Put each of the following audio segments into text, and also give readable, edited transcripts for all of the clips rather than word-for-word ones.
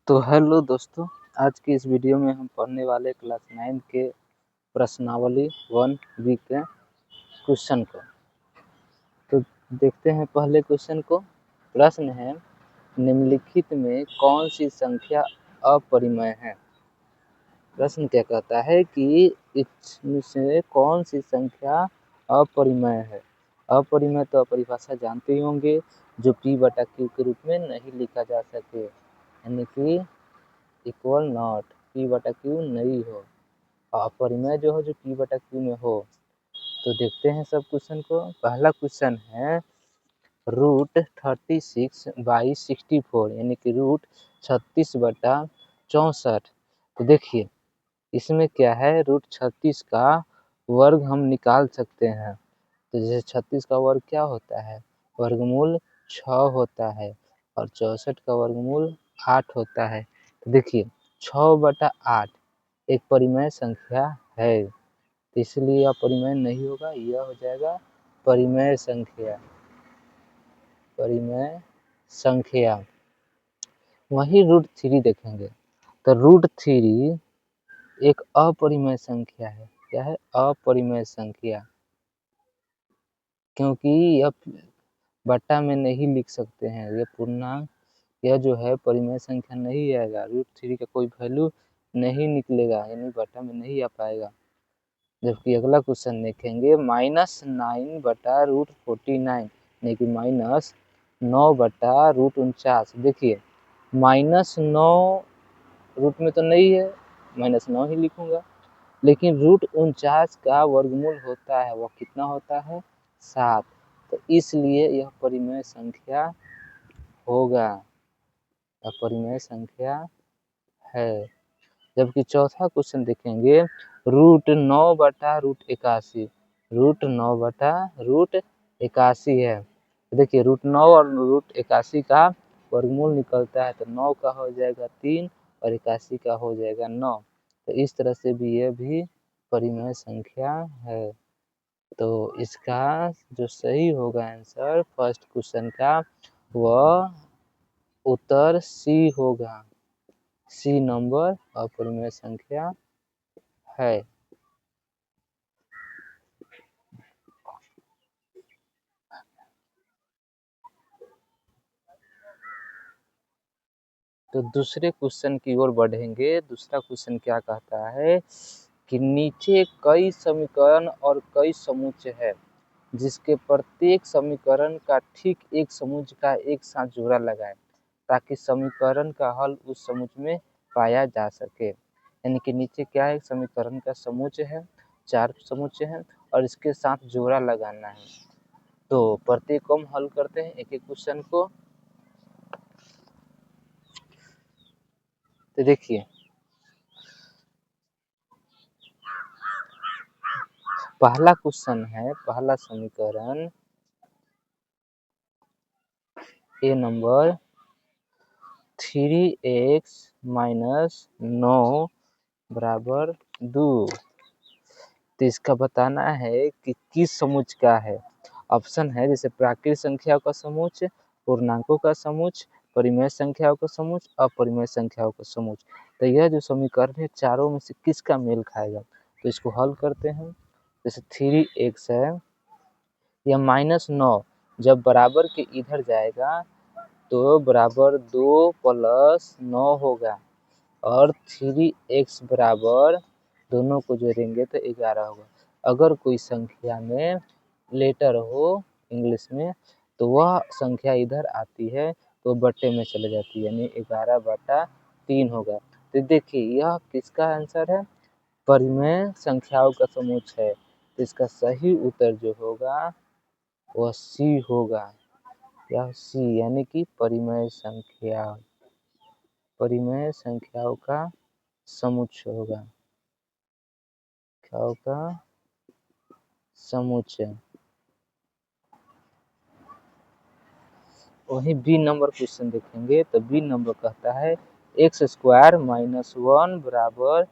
तो हेलो दोस्तों, आज की इस वीडियो में हम पढ़ने वाले क्लास 9 के प्रश्नावली 1B के क्वेश्चन को। तो देखते हैं पहले क्वेश्चन को। प्रश्न है, निम्नलिखित में कौन सी संख्या अपरिमेय है। प्रश्न क्या कहता है कि इसमें से कौन सी संख्या अपरिमेय है। अपरिमेय तो परिभाषा जानते ही होंगे, जो P/Q के रूप में नहीं लिखा जा सके, यानी कि इक्वल नॉट P/Q नहीं हो, अपरिमेय जो हो जो P/Q में हो। तो देखते हैं सब क्वेश्चन को। पहला क्वेश्चन है √36/64 यानी कि √36/64। तो देखिए इसमें क्या है, √36 का वर्ग हम निकाल सकते हैं। तो जैसे 36 का वर्ग क्या होता है, वर्गमूल 6 होता है, और 64 का वर्गमूल 8 होता है। तो देखिए 6/8 एक परिमेय संख्या है, तो इसलिए यह परिमेय नहीं होगा, यह हो जाएगा परिमेय संख्या। परिमेय संख्या। वही √3 देखेंगे तो √3 एक अपरिमेय संख्या है। क्या है? अपरिमेय संख्या, क्योंकि यह बट्टा में नहीं लिख सकते हैं, यह पूर्णांक, यह जो है परिमेय संख्या नहीं आएगा। √3 का कोई वैल्यू नहीं निकलेगा, यानी बट्टा में नहीं आ पाएगा। जबकि अगला क्वेश्चन देखेंगे, -9/√49 यानी कि -9/√49। देखिए -9 रूट में तो नहीं है, -9 ही लिखूंगा, लेकिन √49 का वर्गमूल होता है, वह कितना होता है? 7। तो इसलिए यह परिमेय संख्या होगा, यह परिमेय संख्या है। जबकि चौथा क्वेश्चन देखेंगे, √9/√81। √9/√81 है। देखिए √9 और √81 का वर्गमूल निकलता है, तो 9 का हो जाएगा 3 और 81 का हो जाएगा 9। तो इस तरह से भी यह भी परिमेय संख्या है। तो इसका जो सही होगा आंसर फर्स्ट क्वेश्चन का, वह उत्तर सी होगा। सी नंबर अपरिमेय संख्या है। तो दूसरे क्वेश्चन की ओर बढ़ेंगे। दूसरा क्वेश्चन क्या कहता है कि नीचे कई समीकरण और कई समुच्चय है, जिसके प्रत्येक समीकरण का ठीक एक समुच्चय का एक साथ जोड़ा लगाएं, ताकि समीकरण का हल उस समुच्चय में पाया जा सके। यानी कि नीचे क्या है, समीकरण का समुच्चय है, 4 समुच्चय हैं, और इसके साथ जोड़ा लगाना है। तो प्रत्येक को हम हल करते हैं एक एक क्वेश्चन को। तो देखिए पहला क्वेश्चन है, पहला समीकरण ए नंबर 3x - 9 बराबर 2। तो इसका बताना है कि किस समुच्चय का है। ऑप्शन है जैसे प्राकृत संख्याओं का समुच्चय, पूर्णांकों का समुच्चय, परिमेय संख्याओं का समुच्चय, अपरिमेय संख्याओं का समुच्चय। तो यह जो समीकरण है चारों में से किसका मेल खाएगा, तो इसको हल करते हैं। जैसे 3x है, यह -9 जब बराबर के इधर जाएगा तो बराबर 2 + 9 होगा, और 3x बराबर दोनों को जोड़ेंगे तो 11 होगा। अगर कोई संख्या में लेटर हो इंग्लिश में, तो वह संख्या इधर आती है तो बट्टे में चले जाती है, यानी 11/3 होगा। तो देखिए यह किसका आंसर है, परिमेय संख्याओं का समुच्चय है। तो इसका सही उत्तर जो होगा वह सी होगा। यह सी यानी कि परिमेय संख्या, परिमेय संख्याओं का समुच्चय होगा, संख्याओं का समुच्चय। वहीं बी नंबर क्वेश्चन देखेंगे तो बी नंबर कहता है x² - 1 बराबर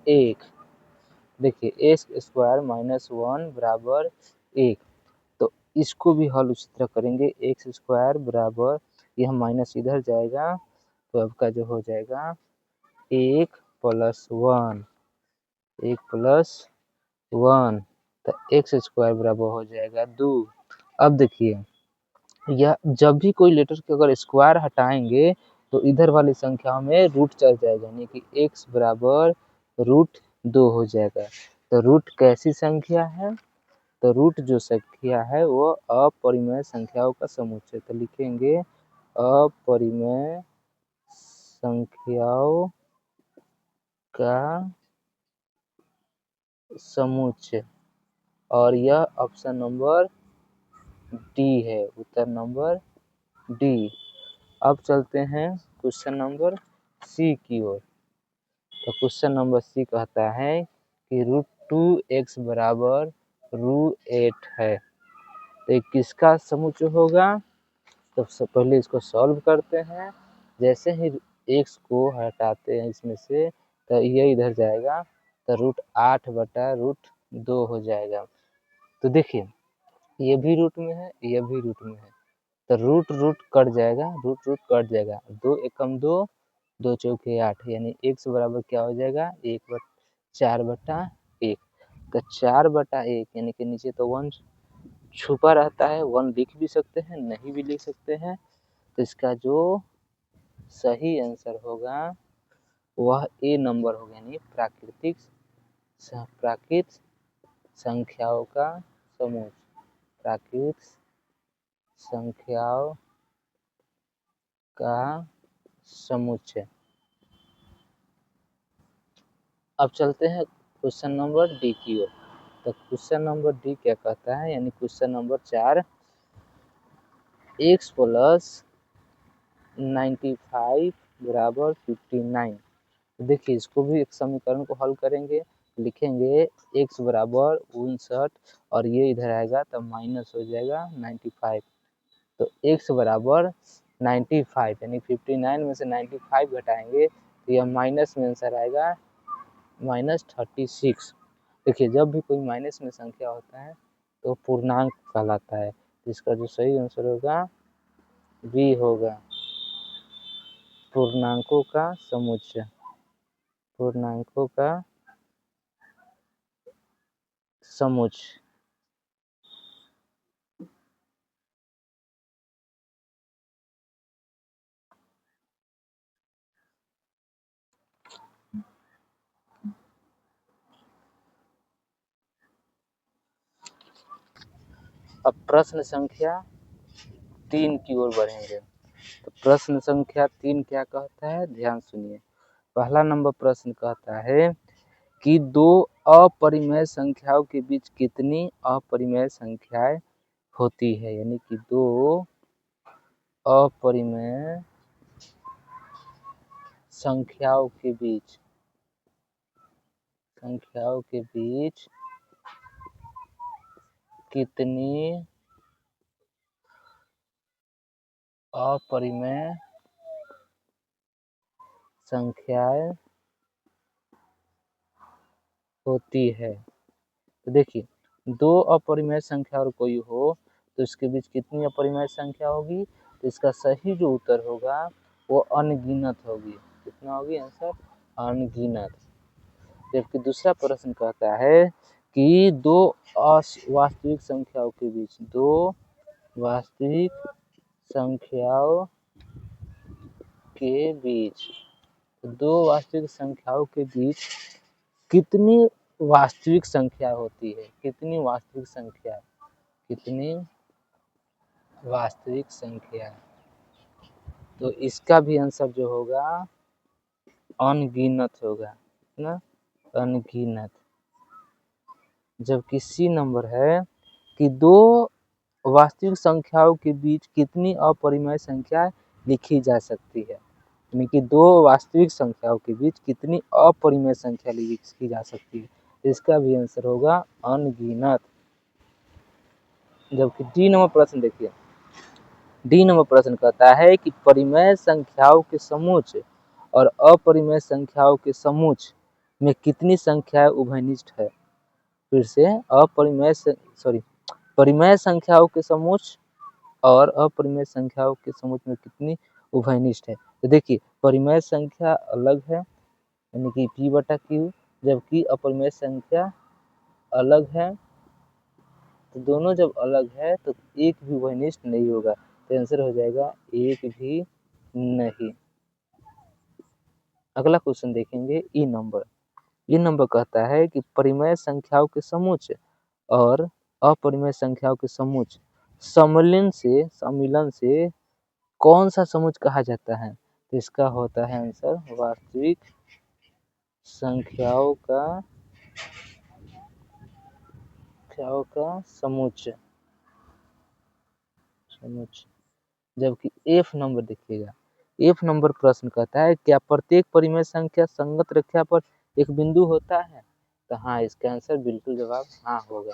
1। देखिए x² - 1 बराबर 1। तो इसको भी हल उसी तरह करेंगे। x² बराबर, यह माइनस इधर जाएगा तो आपका जो हो जाएगा 1 + 1, 1 + 1 तो x स्क्वायर बराबर हो जाएगा 2। अब देखिए यह जब भी कोई लेटर के अगर स्क्वायर हटाएंगे तो इधर वाली संख्याओं में रूट चल जाएगा, यानी कि x बराबर √2 हो जाएगा। तो रूट कैसी संख्या है? तो रूट जो संख्या है वो अपरिमेय संख्याओं का समुच्चय। तो लिखेंगे अपरिमेय संख्याओं का समुच्चय, और यह ऑप्शन नंबर डी है, उत्तर नंबर डी। अब चलते हैं क्वेश्चन नंबर सी की ओर। तो क्वेश्चन नंबर सी कहता है कि √2x बराबर √8 है, तो ये किसका समुच्चय होगा? तो सबसे पहले इसको सॉल्व करते हैं। जैसे ही x को हटाते हैं इसमें से तो ये इधर जाएगा, तो √8/√2 हो जाएगा। तो देखिए ये भी रूट में है, ये भी रूट में है, तो रूट रूट कट जाएगा, रूट रूट कट जाएगा, 2 एकम 2, 2 चौके 8, यानी x बराबर क्या हो जाएगा 4/1। तो 4/1 यानी कि नीचे तो 1 छुपा रहता है, 1 लिख भी सकते हैं, नहीं भी लिख सकते हैं। तो इसका जो सही आंसर होगा वह ए नंबर होगा, यानी प्राकृत संख्याओं का समूह, प्राकृत संख्याओं का समुच्चय। अब चलते हैं क्वेश्चन नंबर डी की ओर। तो क्वेश्चन नंबर डी क्या कहता है, यानी क्वेश्चन नंबर 4, x + 95 बराबर 59। देखिए इसको भी एक समीकरण को हल करेंगे, लिखेंगे x बराबर 59 और ये इधर आएगा तो माइनस हो जाएगा 95। तो x बराबर 95 यानी 59 में से 95 घटाएंगे तो यह माइनस में आंसर आएगा -36। देखिए जब भी कोई माइनस में संख्या होता है तो पूर्णांक कहलाता है। तो इसका जो सही आंसर होगा बी होगा, पूर्णांकों का समुच्चय, पूर्णांकों का समुच्चय। अब प्रश्न संख्या 3 की ओर बढ़ेंगे। तो प्रश्न संख्या 3 क्या कहता है, ध्यान सुनिए। पहला नंबर प्रश्न कहता है कि 2 अपरिमेय संख्याओं के बीच कितनी अपरिमेय संख्याएं होती है, यानी कि 2 अपरिमेय संख्याओं के बीच कितनी अपरिमेय संख्याएं होती है। तो देखिए 2 अपरिमेय संख्या और कोई हो तो इसके बीच कितनी अपरिमेय संख्या होगी, तो इसका सही जो उत्तर होगा वो अनगिनत होगी। कितना होगी आंसर, अनगिनत। जबकि दूसरा प्रश्न कहता है कि 2 वास्तविक संख्याओं के बीच, 2 वास्तविक संख्याओं के बीच, 2 वास्तविक संख्याओं के बीच कितनी वास्तविक संख्या होती है, कितनी वास्तविक संख्या, कितनी वास्तविक संख्या। तो इसका भी आंसर जो होगा अनगिनत होगा, ना अनगिनत। जबकि सी नंबर है कि 2 वास्तविक संख्याओं के बीच कितनी अपरिमेय संख्या लिखी जा सकती है, यानी कि 2 वास्तविक संख्याओं के बीच कितनी अपरिमेय संख्या लिखी जा सकती है। इसका भी आंसर होगा अनगिनत। जबकि डी नंबर प्रश्न देखिए, डी नंबर प्रश्न कहता है कि परिमेय संख्याओं के समुच्चय और अपरिमेय संख्याओं के समुच्चय में कितनी संख्याएं उभयनिष्ठ है। फिर से परिमेय संख्याओं के समुच्चय और अपरिमेय संख्याओं के समुच्चय में कितनी उभयनिष्ठ है। तो देखिए परिमेय संख्या अलग है यानी कि p बटा q, जबकि अपरिमेय संख्या अलग है। तो दोनों जब अलग है तो एक भी वहनिष्ठ नहीं होगा, तो आंसर हो जाएगा एक भी नहीं। अगला क्वेश्चन देखेंगे ई नंबर। ई नंबर कहता है कि परिमेय संख्याओं के समुच्चय और अपरिमेय संख्याओं के समुच्चय सम्मिलन से कौन सा समुच्चय कहा जाता है? तो इसका होता है आंसर वास्तविक संख्याओं का समुच्चय। जबकि एफ नंबर देखिएगा, एफ नंबर प्रश्न कहता है क्या प्रत्येक परिमेय संख्या संगत रेखा पर एक बिंदु होता है? तो हाँ, इसका आंसर बिल्कुल जवाब हाँ होगा।